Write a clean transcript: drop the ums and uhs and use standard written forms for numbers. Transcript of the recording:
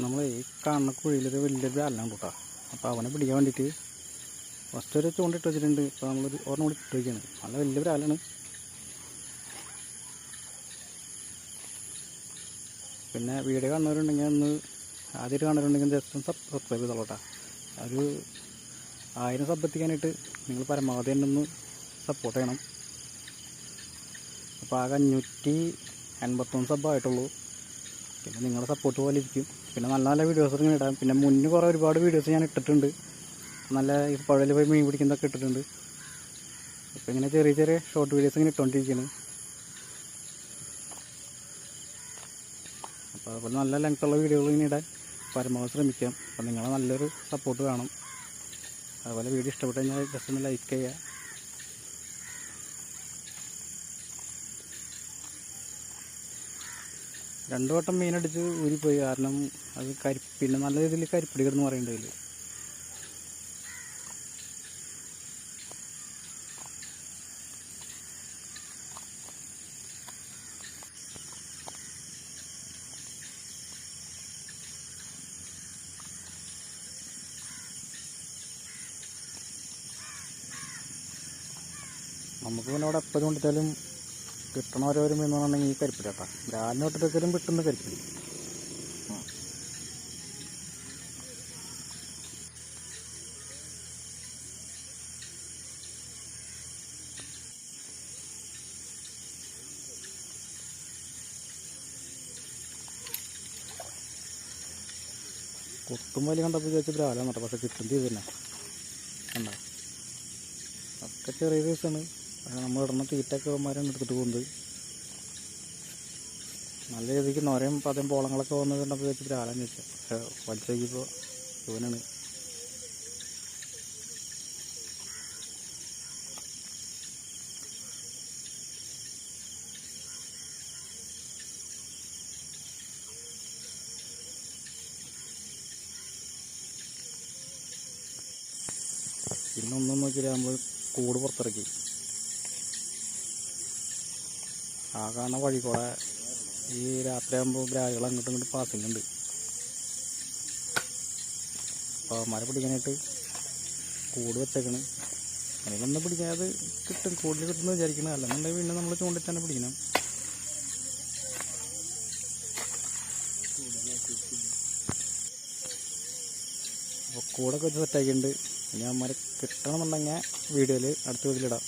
നമ്മൾ ഈ കാണുന്ന കുഴിയിലൊരു വലിയൊരു ബ്രാലാണ് കേട്ടോ. അപ്പോൾ അവനെ പിടിക്കാൻ വേണ്ടിയിട്ട് ഫസ്റ്റ് ഒരു ചൂണ്ടിട്ട് വെച്ചിട്ടുണ്ട്. ഇപ്പോൾ നമ്മളൊരു ഒരെണ്ണം കൂടി ഇട്ട് വയ്ക്കുകയാണ്. നല്ല വലിയ ബ്രാലാണ്. പിന്നെ വീഡിയോ കാണുന്നവരുണ്ടെങ്കിൽ ഒന്ന് ആദ്യമായിട്ട് കാണുന്നവരുണ്ടെങ്കിൽ ജസ്റ്റ് ഒന്ന് സബ്സ്ക്രൈബ് ചെയ്തോളൂ കേട്ടോ. ഒരു 1000 സബ് എത്തിക്കാനായിട്ട് നിങ്ങൾ പരമാവധി തന്നെ ഒന്ന് സപ്പോർട്ട് ചെയ്യണം. അപ്പോൾ ആകെ 581 സബ്ബായിട്ടുള്ളൂ. പിന്നെ നിങ്ങളുടെ സപ്പോർട്ട് പോലെ ഇരിക്കും. പിന്നെ നല്ല നല്ല വീഡിയോസ് ഇങ്ങനെ ഇടാം. പിന്നെ മുന്നേ കുറേ ഒരുപാട് വീഡിയോസ് ഞാൻ ഇട്ടിട്ടുണ്ട്. നല്ല ഈ പുഴയിൽ പോയി മീൻ പിടിക്കുന്നതൊക്കെ ഇട്ടിട്ടുണ്ട്. ഇപ്പോൾ ഇങ്ങനെ ചെറിയ ചെറിയ ഷോർട്ട് വീഡിയോസ് ഇങ്ങനെ ഇട്ടുകൊണ്ടിരിക്കുകയാണ്. അപ്പോൾ അതുപോലെ നല്ല ലെങ്ത്തുള്ള വീഡിയോകൾ ഇങ്ങനെ ഇടാൻ പരമാവധി ശ്രമിക്കാം. അപ്പോൾ നിങ്ങളെ നല്ലൊരു സപ്പോർട്ട് വേണം. അതുപോലെ വീഡിയോ ഇഷ്ടപ്പെട്ട് കഴിഞ്ഞാൽ ജസ്റ്റ് ഒന്ന് ലൈക്ക് ചെയ്യുക. രണ്ടു വട്ടം മീനടിച്ച് ഊരിപ്പോയി. കാരണം അത് പിന്നെ നല്ല രീതിയിൽ കരിപ്പിടി കിടന്ന് പറയുന്നുണ്ട്. നമുക്ക് പിന്നെ അവിടെ എപ്പോൾ കൊണ്ടിട്ടാലും കിട്ടണ ഓരോ മീൻ പറഞ്ഞിട്ടുണ്ടെങ്കിൽ ഈ കരിപ്പിടി കേട്ടോ. രാവിലെ തൊട്ടിട്ടൊക്കെയും കിട്ടുന്ന കരിപ്പിടി. കൊത്തുമ്പോൾ കണ്ടപ്പോൾ ചോദിച്ച ബ്രാലാണ് കേട്ടോ. പക്ഷെ കിട്ടും ചെയ്ത് തന്നെ കണ്ടോ. ഒക്കെ ചെറിയ ദിവസമാണ്. നമ്മൾ ഇടുന്ന തീറ്റൊക്കെ അവന്മാരാണ് എടുത്തിട്ട് പോകുന്നത്. നല്ല രീതിക്ക് നൊരയും പതയും പോളങ്ങളൊക്കെ വന്നത് കണ്ടപ്പോൾ വെച്ച് ബ്രാലാന്ന് വെച്ചാൽ. പക്ഷെ വലിച്ചു നോക്കിയപ്പോൾ ഇവനാണ്. പിന്നൊന്നും നോക്കിയാൽ നമ്മൾ കൂട് പുറത്തിറക്കി. ആ കാണുന്ന വഴി കൂടെ ഈ രാത്രിയാകുമ്പോൾ ബ്രാലുകൾ അങ്ങോട്ടും ഇങ്ങോട്ടും പാസിംഗ് ഉണ്ട്. അപ്പോൾ അവന്മാരെ പിടിക്കാനായിട്ട് കൂട് വെച്ചേക്കണ്. അതിലൊന്നും പിടിക്കാതെ കിട്ടും, കൂടുതൽ കിട്ടുമെന്ന് വിചാരിക്കണം. അല്ലെന്നുണ്ടെങ്കിൽ പിന്നെ നമ്മൾ ചൂണ്ടിട്ട് തന്നെ പിടിക്കണം. അപ്പോൾ കൂടൊക്കെ വെച്ച് സെറ്റാക്കിയിട്ടുണ്ട്. ഇനി അവന്മാരെ കിട്ടണമെന്നുണ്ടെങ്കിൽ വീഡിയോയിൽ അടുത്ത വീട്ടിലിടാം.